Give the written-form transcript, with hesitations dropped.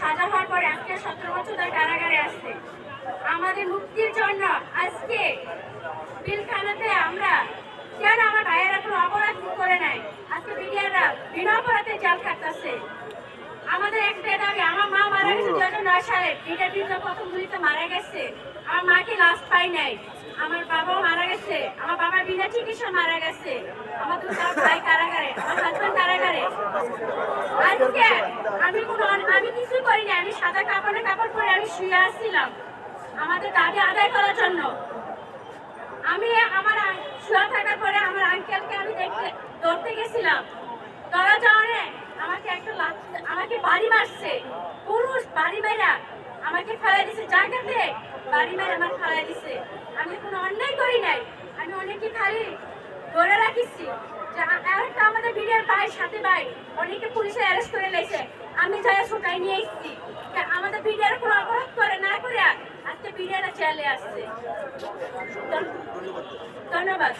সাজা হওয়ার পরে আজকে 17 বছর ধরে কারাগারে আছে। আমাদের মুক্তির জন্য আজকে পিলখানাতে আমরা কেন আমার ভাইয়েরা কোনো অপরাধ করে নাই, আজকে বিডিআররা বিনা অপরাধে জেল খাটতেছে। আমাদের একটাই দাবি, আমার মা মারা গেছে 2009 সালে, বিডিআর বিরুদ্ধে প্রথম গুলিতে মারা গেছে। আমার মাকে লাশ পাই নাই, আমার বাবাও মারা গেছে, আমার বাবা বিনা চিকিৎসা মারা গেছে, আমার দুটো ভাই কারাগারে, আমার হাজবেন্ড কারাগারে। আজকে আমি কিছু করিনি, আমি সাদা কাপড় পরে আমি শুয়ে আসছিলাম আমাদের দাবি আদায় করার জন্য। আমি আমার শুয়ে থাকার পরে আমার আঙ্কেলকে আমি ধরতে গেছিলাম, ধরা যাওয়ারে আমাকে বাড়ি মারছে, পুরুষ বাড়ি মারা আমাকে ফেলাই দিছে, জায়গাতে বাড়ি মারা আমার ফেলাই দিছে। আমি কোনো অন্যায় করি নাই, আমি অনেকে খালি ধরে রাখিছি। আরেকটা আমাদের বিডিআর ভাইয়ের সাথে ভাই অনেকে পুলিশে অ্যারেস্ট করে লেছে, আমি যাই ছুটাই নিয়ে এসেছি। আমাদের বিডিআর কোনো অপরাধ করে না করে আজকে বিডিআর জেলে আসছে। ধন্যবাদ।